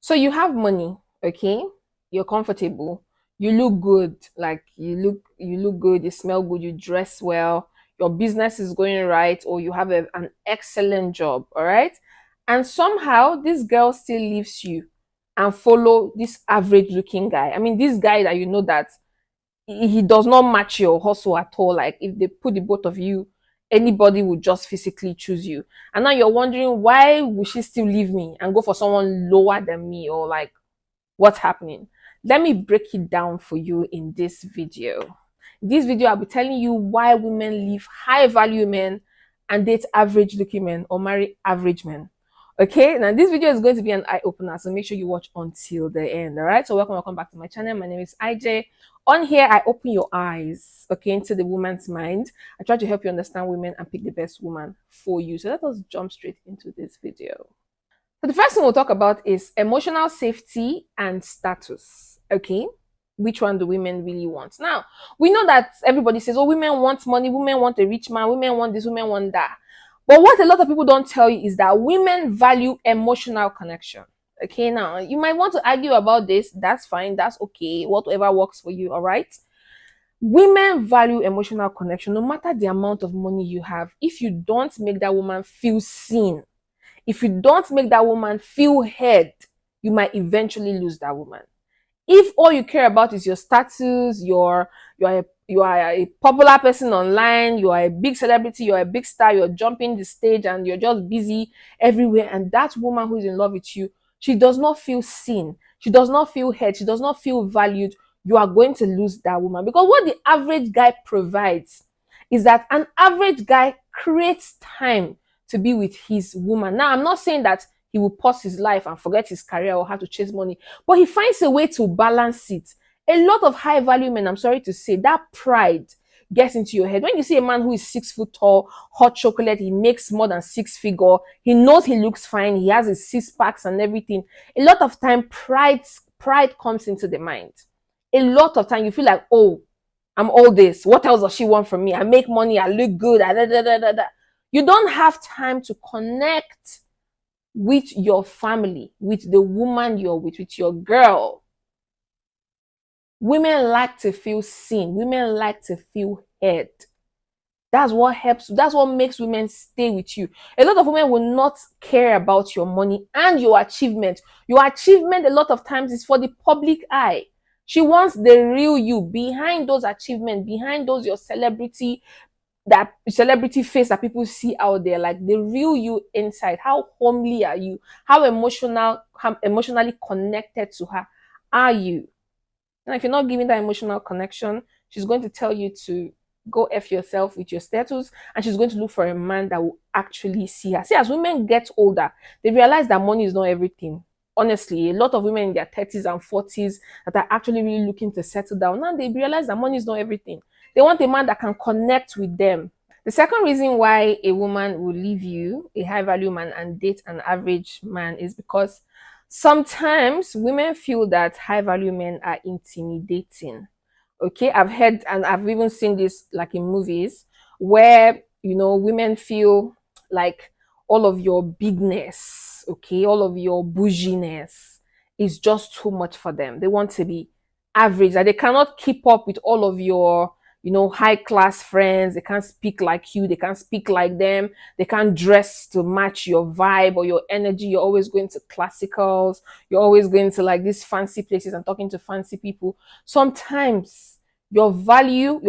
So you have money, okay? You're comfortable. You look good. Like you look good, you smell good, you dress well, your business is going right, or you have an excellent job, all right? And somehow this girl still leaves you and follow this average looking guy. I mean, this guy that you know that he does not match your hustle at all. Like if they put the both of you, anybody would just physically choose you. And now you're wondering, why would she still leave me and go for someone lower than me, or like what's happening? Let me break it down for you in this video. In this video, I'll be telling you why women leave high value men and date average looking men, or marry average men. Okay, now this video is going to be an eye opener, so make sure you watch until the end. All right, so welcome back to my channel. My name is IJ. On here, I open your eyes, okay, into the woman's mind. I try to help you understand women and pick the best woman for you. So let us jump straight into this video. So the first thing we'll talk about is emotional safety and status. Okay, which one do women really want? Now, we know that everybody says, oh, women want money, women want a rich man, women want this, women want that. But what a lot of people don't tell you is that women value emotional connection. Okay, now you might want to argue about this. That's fine, that's okay, whatever works for you, all right? Women value emotional connection no matter the amount of money you have. If you don't make that woman feel seen, if you don't make that woman feel heard, you might eventually lose that woman. If all you care about is your status, you are a popular person online, you are a big celebrity, you're a big star, you're jumping the stage and you're just busy everywhere, and that woman who is in love with you, she does not feel seen, she does not feel heard, she does not feel valued, you are going to lose that woman. Because what the average guy provides is that an average guy creates time to be with his woman. Now, I'm not saying that he will pause his life and forget his career or how to chase money, but he finds a way to balance it. A lot of high value men, I'm sorry to say, that pride gets into your head. When you see a man who is 6 foot tall, hot chocolate, he makes more than six figure, he knows he looks fine, he has his six packs and everything. A lot of time, pride comes into the mind. A lot of time, you feel like, oh, I'm all this. What else does she want from me? I make money, I look good, You don't have time to connect with your family, with the woman you're with your girl. Women like to feel seen. Women like to feel heard. That's what helps. That's what makes women stay with you. A lot of women will not care about your money and your achievement. Your achievement, a lot of times, is for the public eye. She wants the real you behind those achievements, behind those your celebrity, that celebrity face that people see out there, like the real you inside. How homely are you? How emotionally connected to her are you? And if you're not giving that emotional connection, she's going to tell you to go F yourself with your status, and she's going to look for a man that will actually see her. See, as women get older, they realize that money is not everything. Honestly, a lot of women in their 30s and 40s that are actually really looking to settle down, now they realize that money is not everything. They want a man that can connect with them. The second reason why a woman will leave you, a high value man, and date an average man is because sometimes women feel that high value men are intimidating. Okay, I've heard and I've even seen this like in movies where, women feel like all of your bigness, okay, all of your bouginess is just too much for them. They want to be average, that they cannot keep up with all of your, high class friends. They can't speak like you, they can't speak like them, they can't dress to match your vibe or your energy. You're always going to classicals, you're always going to like these fancy places and talking to fancy people. Sometimes your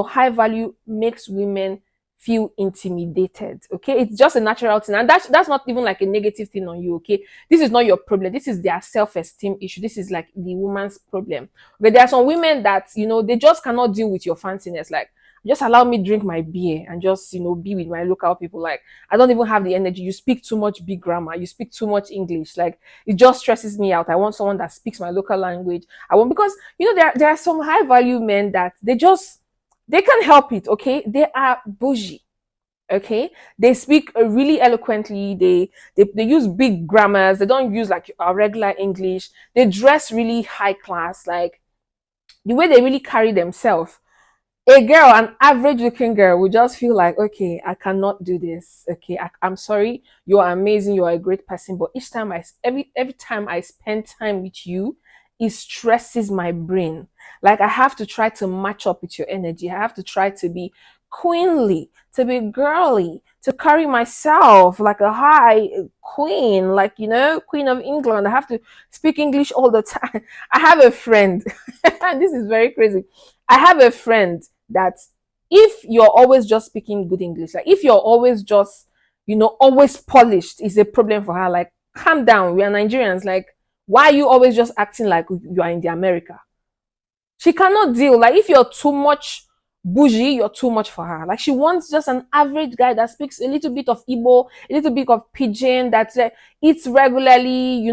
high value makes women feel intimidated. Okay, it's just a natural thing, and that's not even like a negative thing on you. Okay, this is not your problem, this is their self-esteem issue, this is like the woman's problem. But there are some women that they just cannot deal with your fanciness. Like, just allow me drink my beer and just be with my local people. Like, I don't even have the energy. You speak too much big grammar, you speak too much English, like it just stresses me out. I want someone that speaks my local language. I want, because there are some high value men that they can't help it. Okay, they are bougie. Okay, they speak really eloquently, they use big grammars, they don't use like our regular English, they dress really high class, like the way they really carry themselves, A girl, an average looking girl, would just feel like, okay, I cannot do this. Okay, I'm sorry, you are amazing, you are a great person, but each time every time I spend time with you, it stresses my brain. Like I have to try to match up with your energy. I have to try to be queenly, to be girly, to carry myself like a high queen, like Queen of England. I have to speak English all the time. I have a friend, and this is very crazy. I have a friend that if you're always just speaking good English, like if you're always just, always polished, is a problem for her. Like, calm down. We are Nigerians. Like, why are you always just acting like you are in the America? She cannot deal. Like, if you're too much bougie, you're too much for her. Like, she wants just an average guy that speaks a little bit of Igbo, a little bit of pidgin, that eats regularly,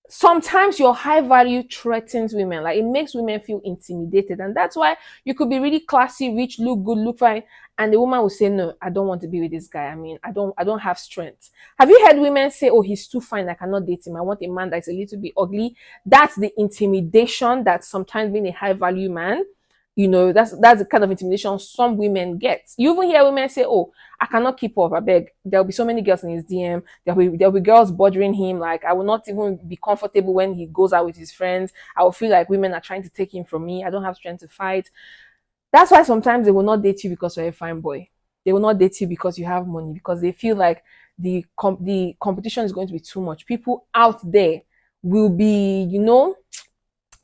sometimes your high value threatens women. Like, it makes women feel intimidated, and that's why you could be really classy, rich, look good, look fine, and the woman will say, no, I don't want to be with this guy. I mean, I don't have strength. Have you heard women say, oh, he's too fine, I cannot date him, I want a man that's a little bit ugly? That's the intimidation that sometimes being a high value man, that's the kind of intimidation some women get. You even hear women say, oh, I cannot keep up, I beg, there'll be so many girls in his DM, there'll be girls bothering him, like I will not even be comfortable when he goes out with his friends. I will feel like women are trying to take him from me, I don't have strength to fight. That's why sometimes they will not date you because you're a fine boy. They will not date you because you have money, because they feel like the competition is going to be too much. Will be you know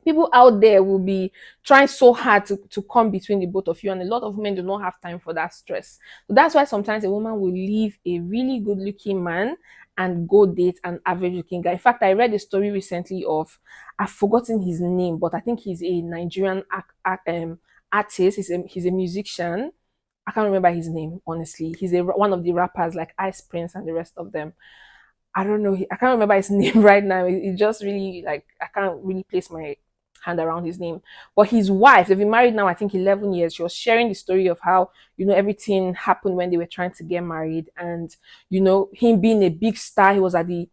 people out there will be trying so hard to come between the both of you, and a lot of women do not have time for that stress. So that's why sometimes a woman will leave a really good looking man and go date an average looking guy. In fact, I read a story recently of, I've forgotten his name, but I think he's a Nigerian artist. He's a musician. I can't remember his name, honestly. He's one of the rappers like Ice Prince and the rest of them. I don't know. I can't remember his name right now. It just really, like, I can't really place my hand around his name. But his wife, they've been married now, I think 11 years. She was sharing the story of how, everything happened when they were trying to get married. And, him being a big star, he was at the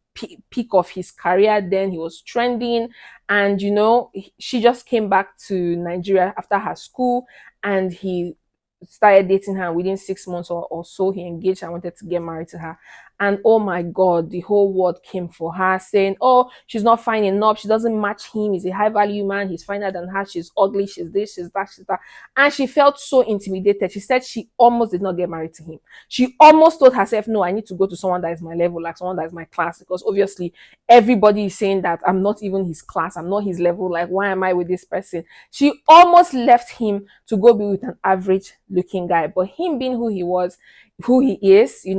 peak of his career then, he was trending. And, she just came back to Nigeria after her school, and he started dating her. Within 6 months or so, he engaged and wanted to get married to her. And oh my God, the whole world came for her, saying, oh, she's not fine enough, she doesn't match him, he's a high value man, he's finer than her, she's ugly, she's this, she's that, she's that. And she felt so intimidated. She said she almost did not get married to him. She almost told herself, no, I need to go to someone that is my level, like someone that is my class, because obviously everybody is saying that I'm not even his class, I'm not his level, like why am I with this person? She almost left him to go be with an average looking guy. But him being who he was, who he is, he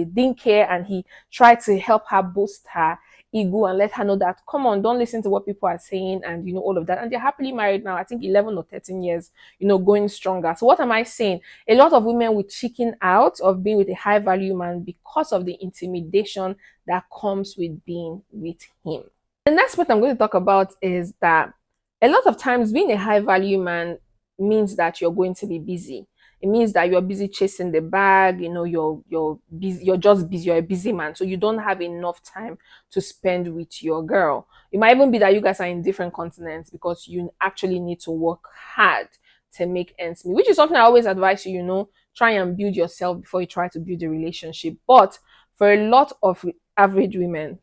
didn't care, and he tried to help her boost her ego and let her know that, come on, don't listen to what people are saying, and all of that. And they're happily married now, I think 11 or 13 years, going stronger. So what am I saying? A lot of women will chicken out of being with a high value man because of the intimidation that comes with being with him. The next point I'm going to talk about is that a lot of times being a high value man means that you're going to be busy. It means that you're busy chasing the bag, you're busy, you're just busy, you're a busy man. So you don't have enough time to spend with your girl. It might even be that you guys are in different continents because you actually need to work hard to make ends meet, which is something I always advise you, try and build yourself before you try to build a relationship. But for a lot of average women,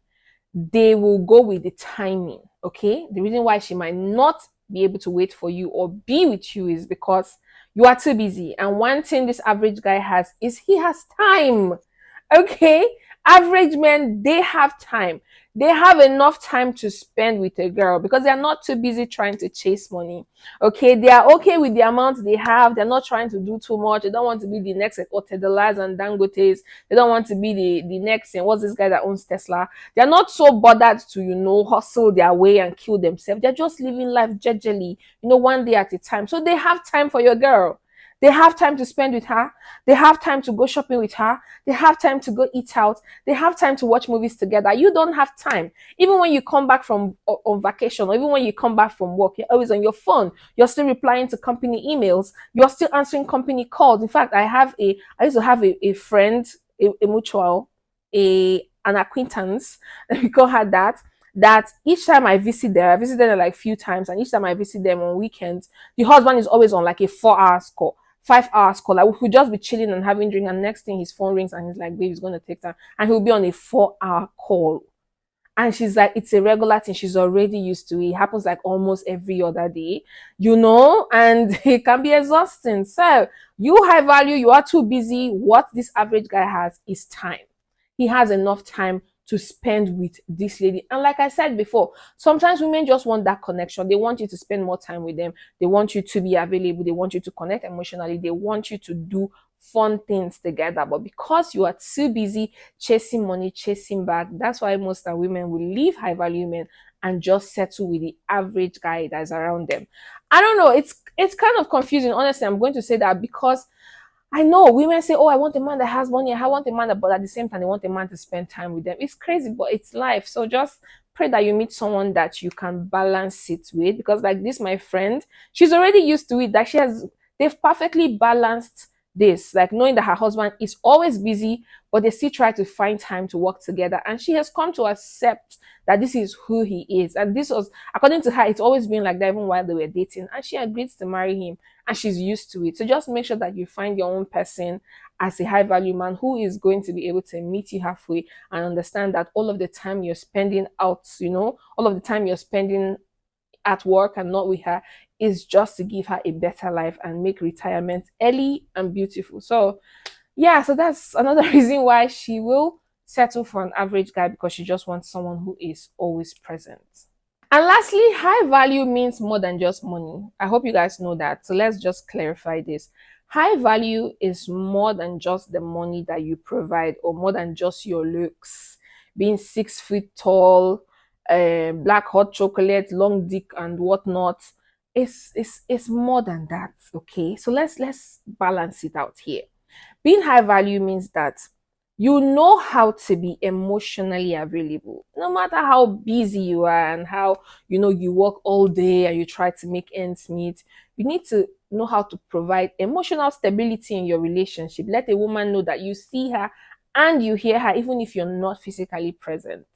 they will go with the timing. Okay, the reason why she might not be able to wait for you or be with you is because you are too busy. And one thing this average guy has is he has time. Okay, average men, they have time. They have enough time to spend with a girl because they're not too busy trying to chase money. Okay, they are okay with the amount they have. They're not trying to do too much. They don't want to be the next Otedolas and Dangotes. They don't want to be the next, and what's this guy that owns Tesla? They're not so bothered to, hustle their way and kill themselves. They're just living life gingerly, one day at a time. So they have time for your girl. They have time to spend with her. They have time to go shopping with her. They have time to go eat out. They have time to watch movies together. You don't have time. Even when you come back from on vacation, or even when you come back from work, you're always on your phone. You're still replying to company emails. You're still answering company calls. In fact, I used to have a friend, a mutual, an acquaintance, we call her that. that each time I visit them, I visited them like few times, and each time I visit them on weekends, the husband is always on like a 4 hours call, 5 hours call. Like we could just be chilling and having drink, and next thing his phone rings and he's like, babe, he's gonna take time. And he'll be on a 4 hour call. And she's like, it's a regular thing. She's already used to it. It happens like almost every other day, and it can be exhausting. So, you high value, you are too busy. What this average guy has is time. He has enough time to spend with this lady. And like I said before, sometimes women just want that connection. They want you to spend more time with them. They want you to be available. They want you to connect emotionally. They want you to do fun things together. But because you are too busy chasing money, chasing back, that's why most of women will leave high value men and just settle with the average guy that's around them. I don't know. It's kind of confusing. Honestly, I'm going to say that because I know women say, "Oh, I want a man that has money. I want a man that," but at the same time, they want a man to spend time with them. It's crazy, but it's life. So just pray that you meet someone that you can balance it with. Because, like this, my friend, she's already used to it. That they've perfectly balanced this, like knowing that her husband is always busy, but they still try to find time to work together. And she has come to accept that this is who he is. And this was, according to her, it's always been like that even while they were dating. And she agreed to marry him and she's used to it. So just make sure that you find your own person as a high value man who is going to be able to meet you halfway and understand that all of the time you're spending out, all of the time you're spending at work and not with her is just to give her a better life and make retirement early and beautiful. So, yeah, so that's another reason why she will settle for an average guy, because she just wants someone who is always present. And lastly, high value means more than just money. I hope you guys know that. So let's just clarify this. High value is more than just the money that you provide, or more than just your looks. Being 6 feet tall, black hot chocolate, long dick, and whatnot. It's more than that. Okay. So let's balance it out here. Being high value means that you know how to be emotionally available, no matter how busy you are and how you work all day and you try to make ends meet. You need to know how to provide emotional stability in your relationship. Let a woman know that you see her and you hear her, even if you're not physically present.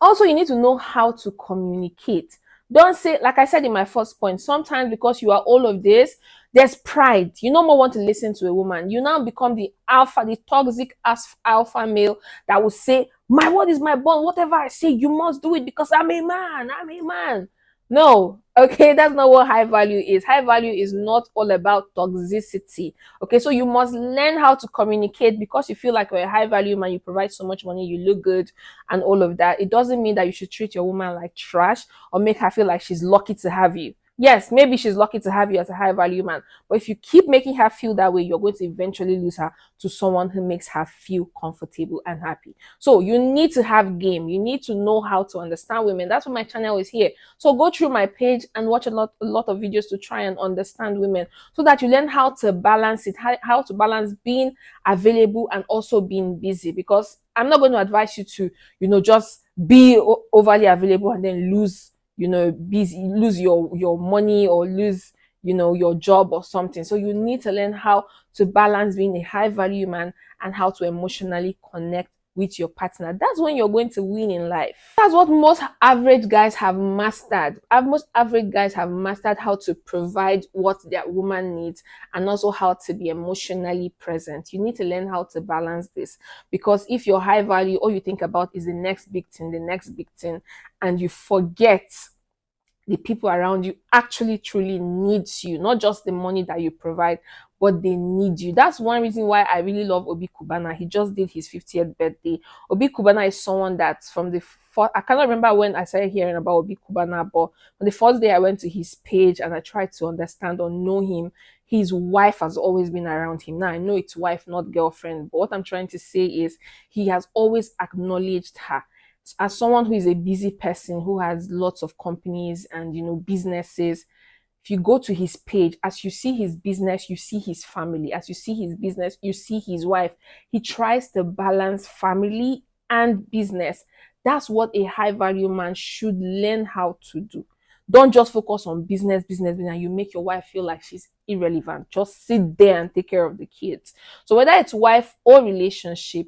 Also, you need to know how to communicate. Don't say, like I said in my first point, sometimes because you are all of this, there's pride. You no more want to listen to a woman. You now become the alpha, the toxic alpha male that will say, my word is my bond. Whatever I say, you must do it because I'm a man. I'm a man. No, okay, that's not what high value is. High value is not all about toxicity. Okay, so you must learn how to communicate. Because you feel like you're a high value man, you provide so much money, you look good, and all of that. It doesn't mean that you should treat your woman like trash or make her feel like she's lucky to have you. Yes, maybe she's lucky to have you as a high value man, but if you keep making her feel that way, you're going to eventually lose her to someone who makes her feel comfortable and happy. So you need to have game. You need to know how to understand women. That's what my channel is here. So go through my page and watch a lot of videos to try and understand women, so that you learn how to balance it, how to balance being available and also being busy. Because I'm not going to advise you to, just be overly available and then lose, busy, lose your money, or lose, your job or something. So you need to learn how to balance being a high value man and how to emotionally connect with your partner. That's when you're going to win in life. That's what most average guys have mastered. Most average guys have mastered how to provide what their woman needs, and also how to be emotionally present. You need to learn how to balance this, because if you're high value, all you think about is the next big thing, and you forget the people around you actually truly needs you, not just the money that you provide, but they need you. That's one reason why I really love Obi Kubana. He just did his 50th birthday. Obi Kubana is someone that from the I cannot remember when I started hearing about Obi Kubana, but on the first day I went to his page and I tried to understand or know him, his wife has always been around him. Now I know it's wife, not girlfriend, but what I'm trying to say is he has always acknowledged her. As someone who is a busy person who has lots of companies and businesses, if you go to his page, as you see his business, you see his family. As you see his business, you see his wife. He tries to balance family and business. That's what a high value man should learn how to do. Don't just focus on business, and you make your wife feel like she's irrelevant. Just sit there and take care of the kids. So whether it's wife or relationship,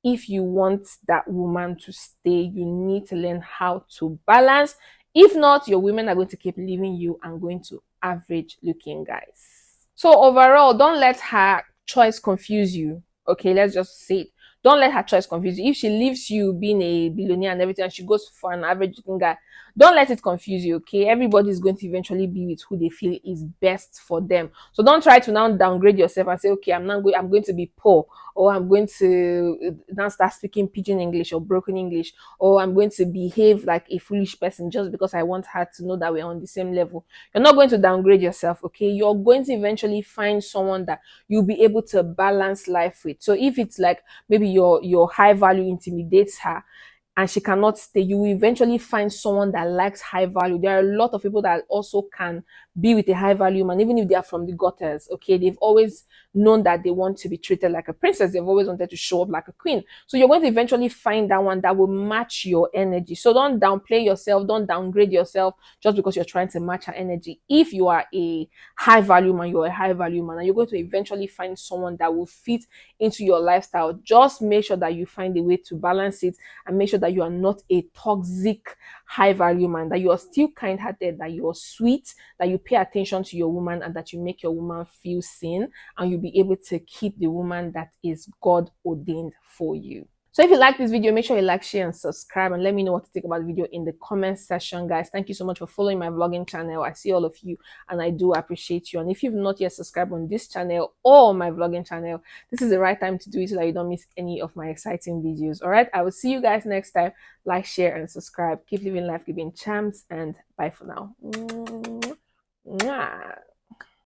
if you want that woman to stay, you need to learn how to balance. If not, your women are going to keep leaving you and going to average looking guys. So overall, don't let her choice confuse you. Okay, let's just say it. Don't let her choice confuse you. If she leaves you being a billionaire and everything, and she goes for an average looking guy, don't let it confuse you. Okay, everybody is going to eventually be with who they feel is best for them. So don't try to now downgrade yourself and say, okay, I'm going to be poor, or I'm going to now start speaking pidgin English or broken English, or I'm going to behave like a foolish person just because I want her to know that we're on the same level. You're not going to downgrade yourself, okay? You're going to eventually find someone that you'll be able to balance life with. So if it's like maybe your high value intimidates her and she cannot stay, you will eventually find someone that likes high value. There are a lot of people that also can be with a high value man, even if they are from the gutters. Okay, they've always known that they want to be treated like a princess. They've always wanted to show up like a queen. So you're going to eventually find that one that will match your energy. So don't downplay yourself, don't downgrade yourself just because you're trying to match her energy. If you are a high value man, you're a high value man, and you're going to eventually find someone that will fit into your lifestyle. Just make sure that you find a way to balance it, and make sure that you are not a toxic high value man, that you are still kind hearted, that you are sweet, that you pay attention to your woman, and that you make your woman feel seen, and you'll be able to keep the woman that is God ordained for you. So if you like this video, make sure you like, share, and subscribe, and let me know what to think about the video in the comment section, guys. Thank you so much for following my vlogging channel. I see all of you, and I do appreciate you. And if you've not yet subscribed on this channel or my vlogging channel, this is the right time to do it so that you don't miss any of my exciting videos. All right, I will see you guys next time. Like, share, and subscribe. Keep living life, giving champs, and bye for now. Mwah.